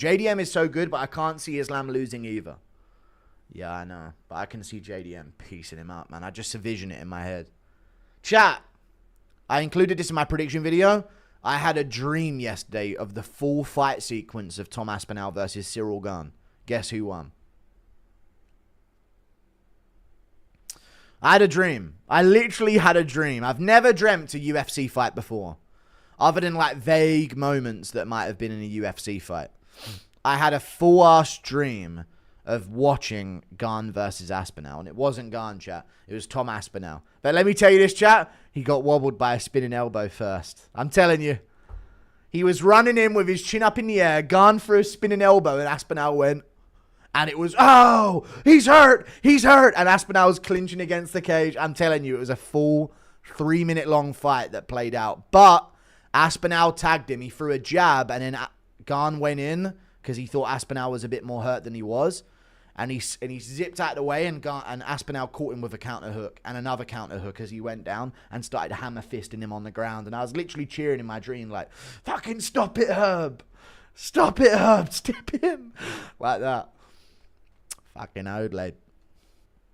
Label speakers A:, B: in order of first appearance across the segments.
A: JDM is so good, but I can't see Islam losing either. Yeah, I know. But I can see JDM piecing him up, man. I just envision it in my head. Chat. I included this in my prediction video. I had a dream yesterday of the full fight sequence of Tom Aspinall versus Cyril Gane. Guess who won? I had a dream. I literally had a dream. I've never dreamt a UFC fight before. Other than like vague moments that might have been in a UFC fight. I had a full-ass dream of watching Gane versus Aspinall. And it wasn't Gane, chat. It was Tom Aspinall. But let me tell you this, chat. He got wobbled by a spinning elbow first. I'm telling you. He was running in with his chin up in the air. Gane for a spinning elbow. And Aspinall went. And it was, oh, he's hurt. He's hurt. And Aspinall was clinching against the cage. I'm telling you, it was a full 3-minute long fight that played out. But Aspinall tagged him. He threw a jab. And then Gane went in because he thought Aspinall was a bit more hurt than he was. And he zipped out of the way, and Aspinall caught him with a counter hook and another counter hook as he went down and started hammer fisting him on the ground. And I was literally cheering in my dream like, fucking stop it, Herb. Stop it, Herb. Step in. Like that. Fucking owed, lad.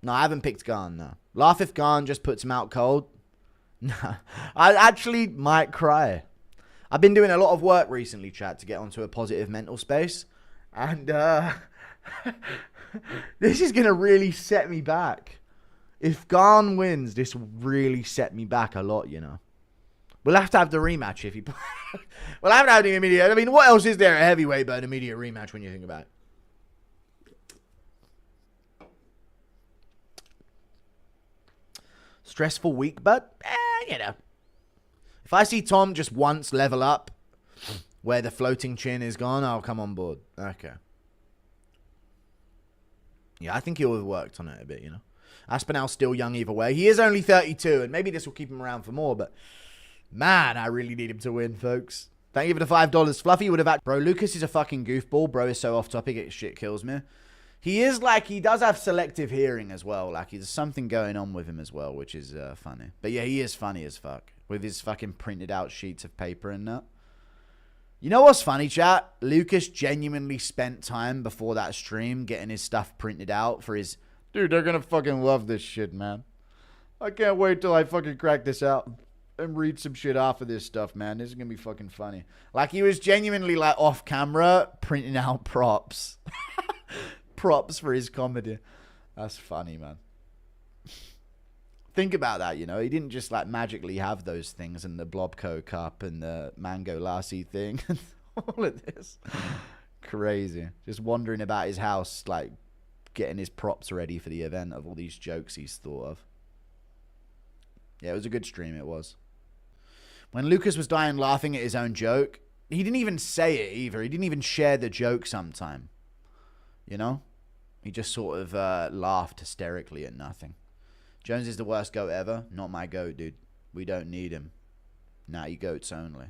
A: No, I haven't picked Gane, no. Laugh if Gane just puts him out cold. No. I actually might cry. I've been doing a lot of work recently, chat, to get onto a positive mental space. And, this is going to really set me back. If Gane wins, this will really set me back a lot, you know. We'll have to have the rematch if he... We'll have to have the immediate... I mean, what else is there at heavyweight but an immediate rematch when you think about it? Stressful week, but, you know. If I see Tom just once level up where the floating chin is gone, I'll come on board. Okay. Yeah, I think he'll have worked on it a bit, you know. Aspinall's still young either way. He is only 32, and maybe this will keep him around for more, but man, I really need him to win, folks. Thank you for the $5. Fluffy would have... Bro, Lucas is a fucking goofball. Bro is so off topic, it shit kills me. He is like, he does have selective hearing as well. Like, there's something going on with him as well, which is funny. But yeah, he is funny as fuck. With his fucking printed out sheets of paper and that. You know what's funny, chat? Lucas genuinely spent time before that stream getting his stuff printed out for his... Dude, they're gonna fucking love this shit, man. I can't wait till I fucking crack this out and read some shit off of this stuff, man. This is gonna be fucking funny. Like, he was genuinely, like, off camera printing out props. Props for his comedy. That's funny, man. Think about that, you know. He didn't just, like, magically have those things and the Blobco cup and the Mango Lassie thing. And all of this. Crazy. Just wandering about his house, like, getting his props ready for the event of all these jokes he's thought of. Yeah, it was a good stream, it was. When Lucas was dying laughing at his own joke, he didn't even say it either. He didn't even share the joke sometime. You know? He just sort of laughed hysterically at nothing. Jones is the worst goat ever. Not my goat, dude. We don't need him. Natty goats only.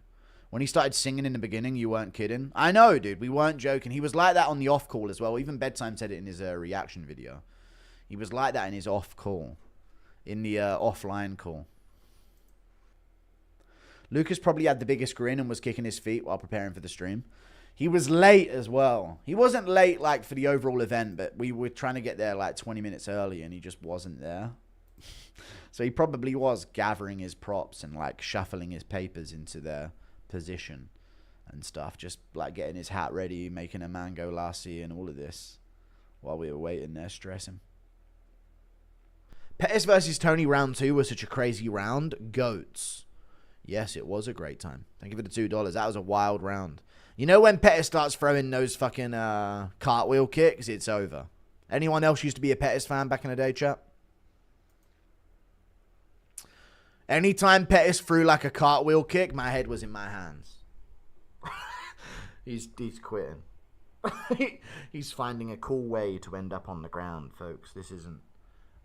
A: When he started singing in the beginning, you weren't kidding. I know, dude. We weren't joking. He was like that on the off call as well. Even Bedtime said it in his reaction video. He was like that in his off call. In the offline call. Lucas probably had the biggest grin and was kicking his feet while preparing for the stream. He was late as well. He wasn't late like for the overall event, but we were trying to get there like 20 minutes early and he just wasn't there. So he probably was gathering his props and like shuffling his papers into their position and stuff. Just like getting his hat ready, making a Mango Lassie and all of this while we were waiting there stressing. Pettis versus Tony round 2 was such a crazy round. Goats. Yes, it was a great time. Thank you for the $2. That was a wild round. You know when Pettis starts throwing those fucking cartwheel kicks, it's over. Anyone else used to be a Pettis fan back in the day, chat? Anytime Pettis threw like a cartwheel kick, my head was in my hands. He's quitting. He's finding a cool way to end up on the ground, folks. This isn't...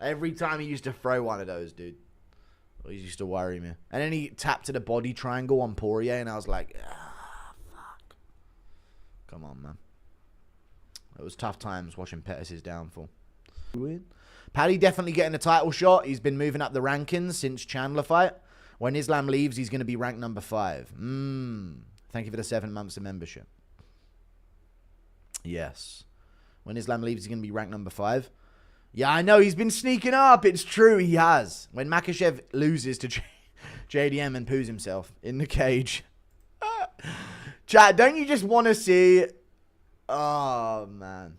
A: Every time he used to throw one of those, dude. He used to worry me. And then he tapped to the body triangle on Poirier, and I was like, ah, fuck. Come on, man. It was tough times watching Pettis' downfall. Paddy definitely getting a title shot. He's been moving up the rankings since Chandler fight. When Islam leaves, he's going to be ranked number 5. Thank you for the 7 months of membership. Yes. When Islam leaves, he's going to be ranked number 5. Yeah, I know. He's been sneaking up. It's true. He has. When Makhachev loses to JDM and poos himself in the cage. Chat, don't you just want to see... Oh, man.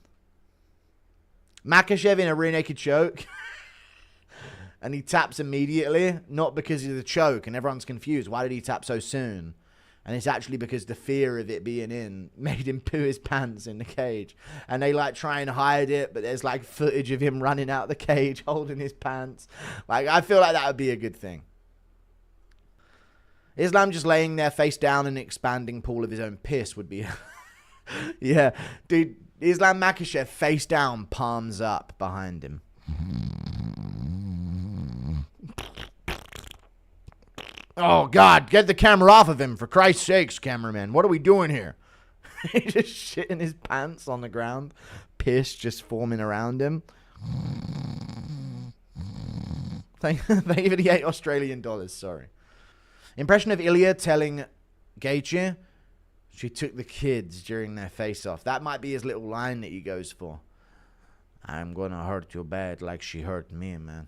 A: Makhachev in a rear naked choke. And he taps immediately. Not because of the choke. And everyone's confused. Why did he tap so soon? And it's actually because the fear of it being in made him poo his pants in the cage. And they like try and hide it, but there's like footage of him running out the cage holding his pants. Like, I feel like that would be a good thing. Islam just laying there face down in an expanding pool of his own piss would be... Yeah, dude, Islam Makhachev face down, palms up behind him. Oh, God, get the camera off of him, for Christ's sakes, cameraman. What are we doing here? He's just shitting his pants on the ground. Piss just forming around him. Thank you for the $8 sorry. Impression of Ilya telling Gaethje she took the kids during their face-off. That might be his little line that he goes for. I'm gonna hurt you bad like she hurt me, man.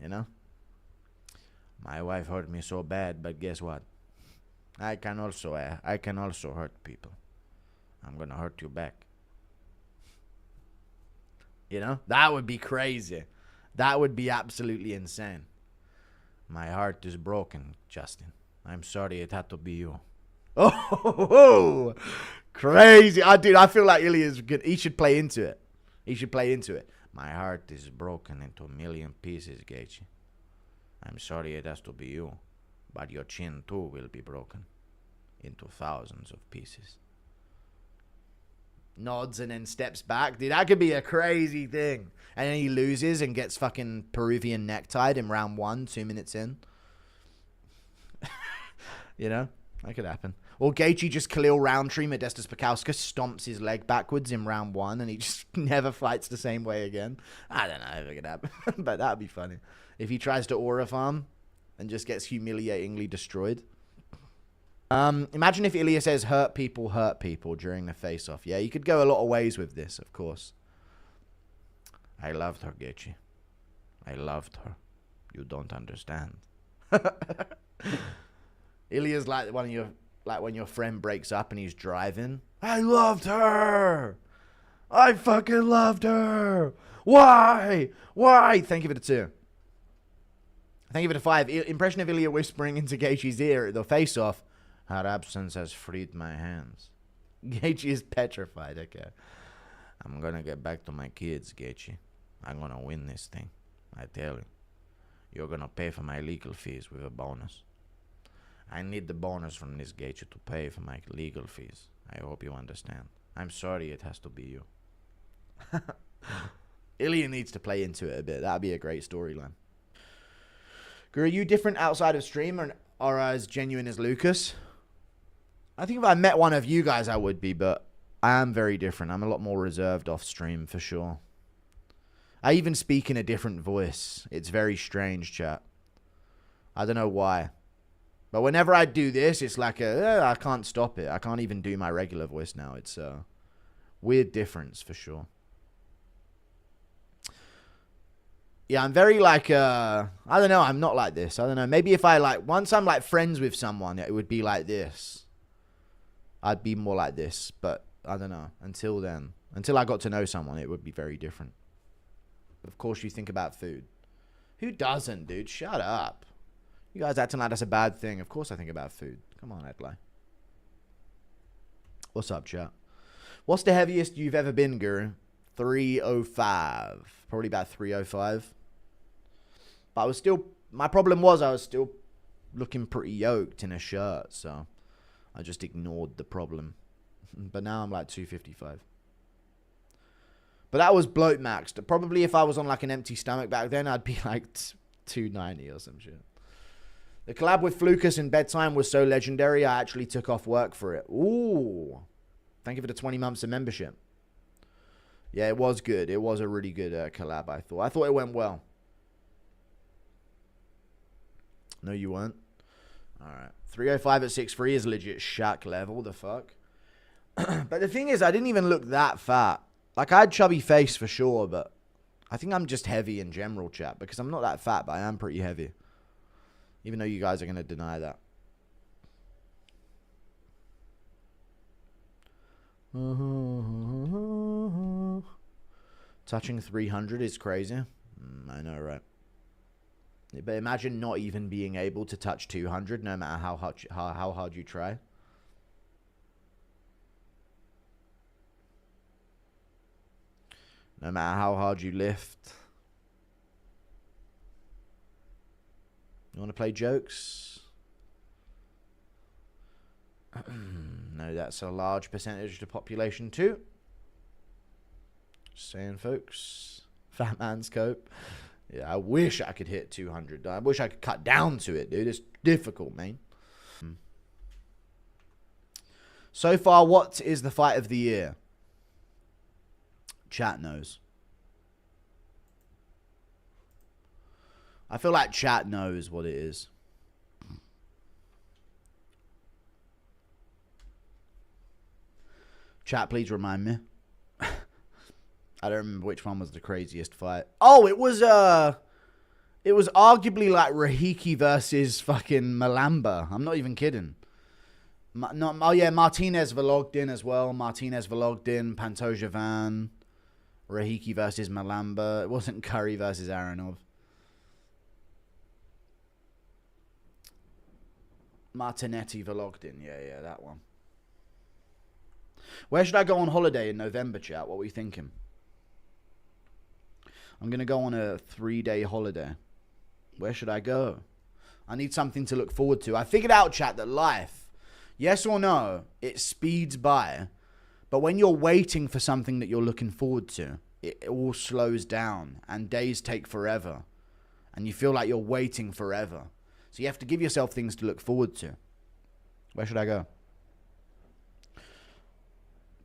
A: You know? My wife hurt me so bad, but guess what? I can also hurt people. I'm gonna hurt you back. You know? That would be crazy. That would be absolutely insane. My heart is broken, Justin. I'm sorry it had to be you. Oh, crazy. Dude, I feel like Ilya's good. He should play into it. My heart is broken into a million pieces, Gaethje. I'm sorry it has to be you, but your chin too will be broken into thousands of pieces. Nods and then steps back. Dude, that could be a crazy thing. And then he loses and gets fucking Peruvian necktied in round 1, 2 minutes in. You know? That could happen. Or Gaethje just Khalil Roundtree, Modestas Pakauska stomps his leg backwards in round 1 and he just never fights the same way again. I don't know if it could happen, but that'd be funny. If he tries to aura farm and just gets humiliatingly destroyed. Imagine if Ilya says hurt people during the face-off. Yeah, you could go a lot of ways with this, of course. I loved her, Gaethje. I loved her. You don't understand. Ilya's like one of your... Like when your friend breaks up and he's driving. I loved her. I fucking loved her. Why? Thank you for the 2. Thank you for the 5. Impression of Ilya whispering into Gaethje's ear at the face-off. Her absence has freed my hands. Gaethje is petrified. Okay. I'm going to get back to my kids, Gaethje. I'm going to win this thing. I tell you. You're going to pay for my legal fees with a bonus. I need the bonus from this Gaethje to pay for my legal fees. I hope you understand. I'm sorry it has to be you. Ilya needs to play into it a bit. That'd be a great storyline. Guru, are you different outside of stream or as genuine as Lucas? I think if I met one of you guys, I would be, but I am very different. I'm a lot more reserved off stream for sure. I even speak in a different voice. It's very strange, chat. I don't know why. But whenever I do this, it's like I can't stop it. I can't even do my regular voice now. It's a weird difference for sure. Yeah, I'm very like, I don't know. I'm not like this. I don't know. Maybe if once I'm like friends with someone, it would be like this. I'd be more like this. But I don't know. Until then, until I got to know someone, it would be very different. Of course, you think about food. Who doesn't, dude? Shut up. You guys acting like that's a bad thing. Of course I think about food. Come on, Adlai. What's up, chat? What's the heaviest you've ever been, Guru? 305. Probably about 305. But I was still... My problem was I was still looking pretty yoked in a shirt. So I just ignored the problem. But now I'm like 255. But that was bloat maxed. Probably if I was on like an empty stomach back then, I'd be like 290 or some shit. The collab with Flukas in Bedtime was so legendary, I actually took off work for it. Ooh. Thank you for the 20 months of membership. Yeah, it was good. It was a really good collab, I thought. I thought it went well. No, you weren't. All right. 305 at 6'3 is legit Shaq level. The fuck? But the thing is, I didn't even look that fat. Like, I had chubby face for sure, but I think I'm just heavy in general, chat, because I'm not that fat, but I am pretty heavy. Even though you guys are going to deny that. Touching 300 is crazy. I know, right? But imagine not even being able to touch 200 no matter how hard you try. No matter how hard you lift. You want to play jokes? No, that's a large percentage of the population too. Just saying, folks. Fat man's cope. Yeah, I wish I could hit 200. I wish I could cut down to it, dude. It's difficult, man. So far, what is the fight of the year? Chat knows. I feel like chat knows what it is. Chat, please remind me. I don't remember which one was the craziest fight. Oh, it was arguably like Rahiki versus fucking Malamba. I'm not even kidding. Oh yeah, Martinez vlogged in as well. Martinez vlogged in. Pantoja Van. Rahiki versus Malamba. It wasn't Curry versus Aronov. Martinetti vlogged in. Yeah, that one. Where should I go on holiday in November, chat? What were you thinking? I'm going to go on a 3-day holiday. Where should I go? I need something to look forward to. I figured out, chat, that life, yes or no, it speeds by. But when you're waiting for something that you're looking forward to, it all slows down and days take forever. And you feel like you're waiting forever. So you have to give yourself things to look forward to. Where should I go?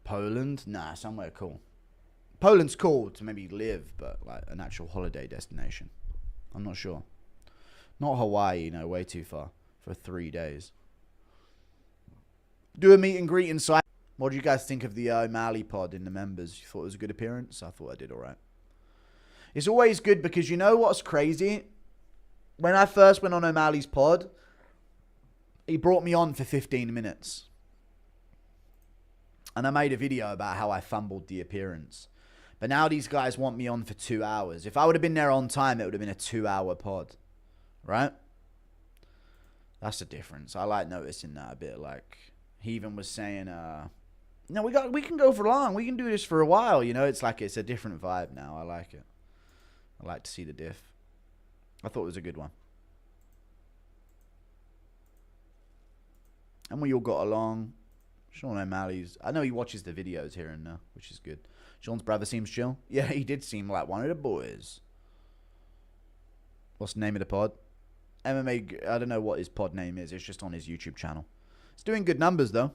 A: Poland? Nah, somewhere cool. Poland's cool to maybe live, but like an actual holiday destination. I'm not sure. Not Hawaii, you know, way too far for 3 days. Do a meet and greet inside. What do you guys think of the O'Malley pod in the members? You thought it was a good appearance? I thought I did all right. It's always good because you know what's crazy? When I first went on O'Malley's pod, he brought me on for 15 minutes. And I made a video about how I fumbled the appearance. But now these guys want me on for 2 hours. If I would have been there on time, it would have been a 2-hour pod. Right? That's the difference. I like noticing that a bit. Like, he even was saying, no, we can go for long. We can do this for a while. You know, it's like it's a different vibe now. I like it. I like to see the diff. I thought it was a good one. And we all got along. Sean O'Malley's... I know he watches the videos here and there, which is good. Sean's brother seems chill. Yeah, he did seem like one of the boys. What's the name of the pod? MMA... I don't know what his pod name is. It's just on his YouTube channel. It's doing good numbers, though.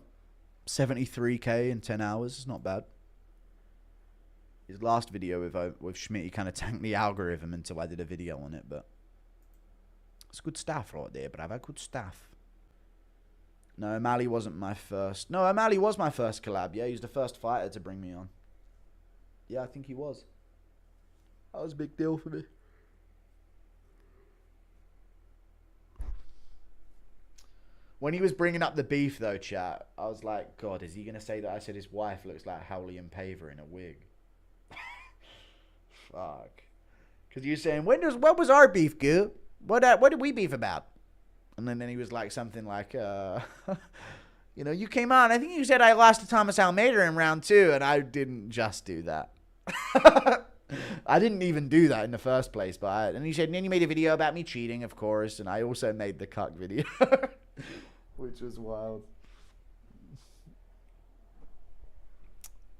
A: 73k in 10 hours. It's not bad. His last video with Schmitty kind of tanked the algorithm until I did a video on it, but... It's good stuff right there, brother. Good stuff. No, O'Malley wasn't my first. No, O'Malley was my first collab. Yeah, he was the first fighter to bring me on. Yeah, I think he was. That was a big deal for me. When he was bringing up the beef, though, chat, I was like, God, is he going to say that I said his wife looks like Howley and Paver in a wig? Fuck. Because you were saying, what was our beef, Goo? What did we beef about? And then he was like something like, you know, you came on. I think you said I lost to Thomas Almeida in round 2, and I didn't just do that. I didn't even do that in the first place. And he said, and then you made a video about me cheating, of course. And I also made the cuck video, which was wild.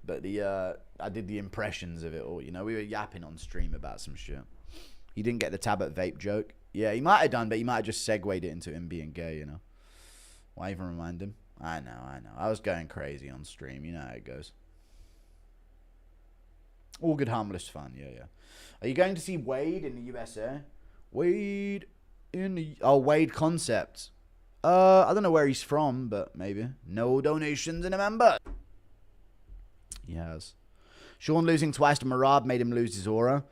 A: But I did the impressions of it all. You know, we were yapping on stream about some shit. He didn't get the Tablet vape joke. Yeah, he might have done, but he might have just segued it into him being gay, you know. Why even remind him? I know. I was going crazy on stream. You know how it goes. All good, harmless fun. Yeah. Are you going to see Wade in the USA? Wade Concept. I don't know where he's from, but maybe. No donations in a member. has. Sean losing twice to Merab made him lose his aura.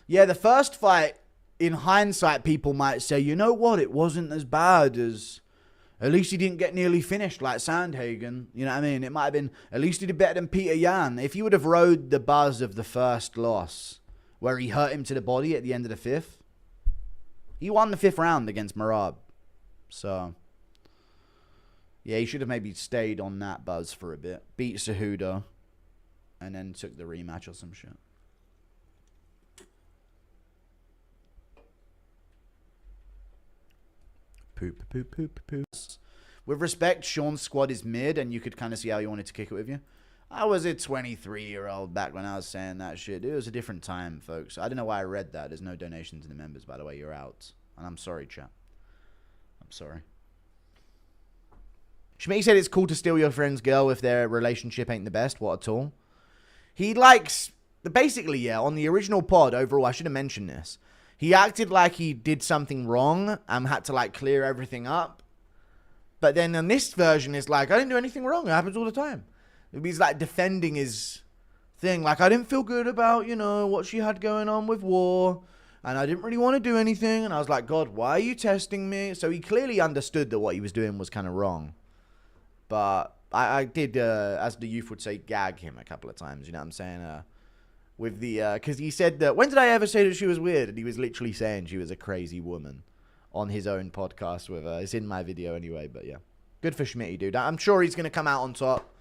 A: Yeah, the first fight, in hindsight, people might say, you know what, it wasn't as bad as... At least he didn't get nearly finished like Sandhagen. You know what I mean? It might have been, at least he did better than Peter Yan. If he would have rode the buzz of the first loss, where he hurt him to the body at the end of the fifth, he won the fifth round against Merab. So, yeah, he should have maybe stayed on that buzz for a bit. Beat Cejudo, and then took the rematch or some shit. Poop. With respect, Sean's squad is mid, and you could kind of see how he wanted to kick it with you. I was a 23-year-old back when I was saying that shit. It was a different time, folks. I don't know why I read that. There's no donations in the members, by the way. You're out. And I'm sorry, chat. I'm sorry. Schmitty said it's cool to steal your friend's girl if their relationship ain't the best. What at all? He likes... Basically, yeah, on the original pod, overall, I should have mentioned this. He acted like he did something wrong and had to, like, clear everything up. But then on this version, it's like, I didn't do anything wrong. It happens all the time. He's, like, defending his thing. Like, I didn't feel good about, you know, what she had going on with war. And I didn't really want to do anything. And I was like, God, why are you testing me? So he clearly understood that what he was doing was kind of wrong. But I did, as the youth would say, gag him a couple of times. You know what I'm saying? With the, because he said that, when did I ever say that she was weird? And he was literally saying she was a crazy woman on his own podcast with her. It's in my video anyway, but yeah. Good for Schmitty, dude. I'm sure he's going to come out on top.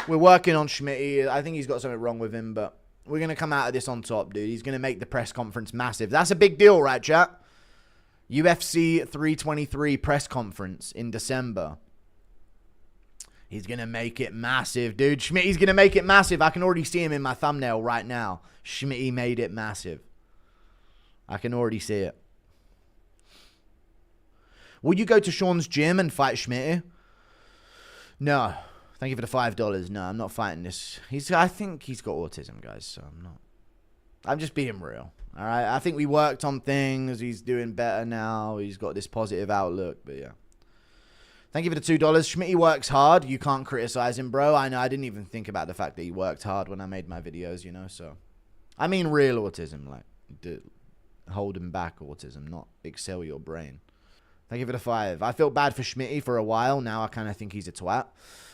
A: We're working on Schmitty. I think he's got something wrong with him, but we're going to come out of this on top, dude. He's going to make the press conference massive. That's a big deal, right, chat? UFC 323 press conference in December. He's going to make it massive, dude. Schmitty's going to make it massive. I can already see him in my thumbnail right now. Schmitty made it massive. I can already see it. Will you go to Sean's gym and fight Schmitty? No. Thank you for the $5. No, I'm not fighting this. I think he's got autism, guys, so I'm not. I'm just being real. All right? I think we worked on things. He's doing better now. He's got this positive outlook, but yeah. Thank you for the $2. Schmitty works hard. You can't criticize him, bro. I know. I didn't even think about the fact that he worked hard when I made my videos, you know, so. I mean real autism, like hold him back autism, not excel your brain. Thank you for the 5. I felt bad for Schmitty for a while. Now I kind of think he's a twat.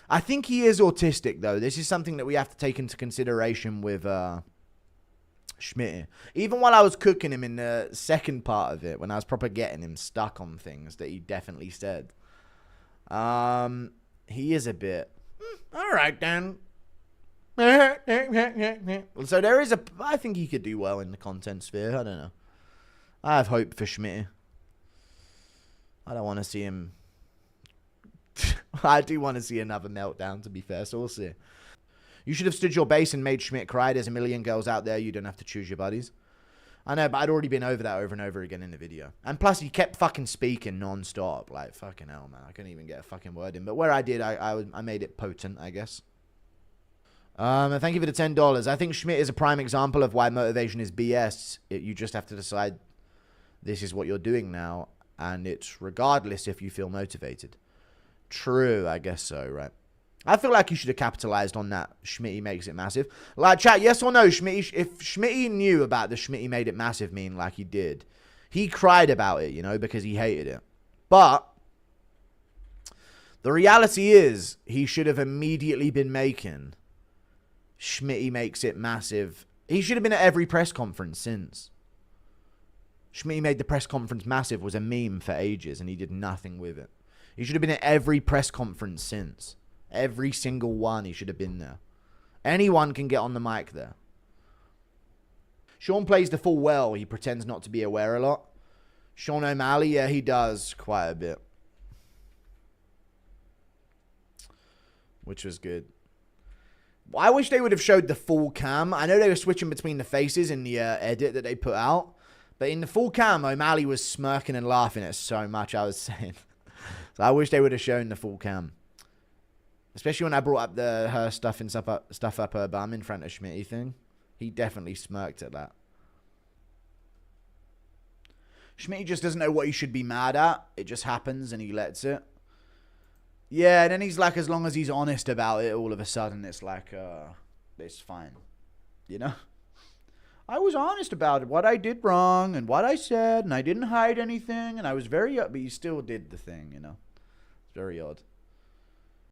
A: I think he is autistic, though. This is something that we have to take into consideration with Schmitty. Even while I was cooking him in the second part of it, when I was proper getting him stuck on things that he definitely said. He is a bit, all right, then. So there is I think he could do well in the content sphere. I don't know. I have hope for Schmitty. I don't want to see him. I do want to see another meltdown, to be fair, so we'll see. You should have stood your base and made Schmidt cry. There's a million girls out there. You don't have to choose your buddies. I know, but I'd already been over that over and over again in the video. And plus, he kept fucking speaking non-stop. Like, fucking hell, man. I couldn't even get a fucking word in. But where I did, I made it potent, I guess. And thank you for the $10. I think Schmidt is a prime example of why motivation is BS. You just have to decide this is what you're doing now. And it's regardless if you feel motivated. True, I guess so, right? I feel like you should have capitalized on that. Schmitty makes it massive. Like, chat, yes or no, Schmitty? If Schmitty knew about the Schmitty made it massive meme like he did, he cried about it, you know, because he hated it. But the reality is he should have immediately been making Schmitty makes it massive. He should have been at every press conference since. Schmitty made the press conference massive was a meme for ages, and he did nothing with it. He should have been at every press conference since. Every single one, he should have been there. Anyone can get on the mic there. Sean plays the full well. He pretends not to be aware a lot. Sean O'Malley, yeah, he does quite a bit. Which was good. I wish they would have showed the full cam. I know they were switching between the faces in the edit that they put out. But in the full cam, O'Malley was smirking and laughing at so much, I was saying. So I wish they would have shown the full cam. Especially when I brought up her stuffing stuff up her bum in front of Schmitty thing. He definitely smirked at that. Schmitty just doesn't know what he should be mad at. It just happens and he lets it. Yeah, and then he's like, as long as he's honest about it, all of a sudden it's like,
B: it's fine. You know? I was honest about what I did wrong and what I said, and I didn't hide anything, and I was very, but you still did the thing, you know? It's very odd.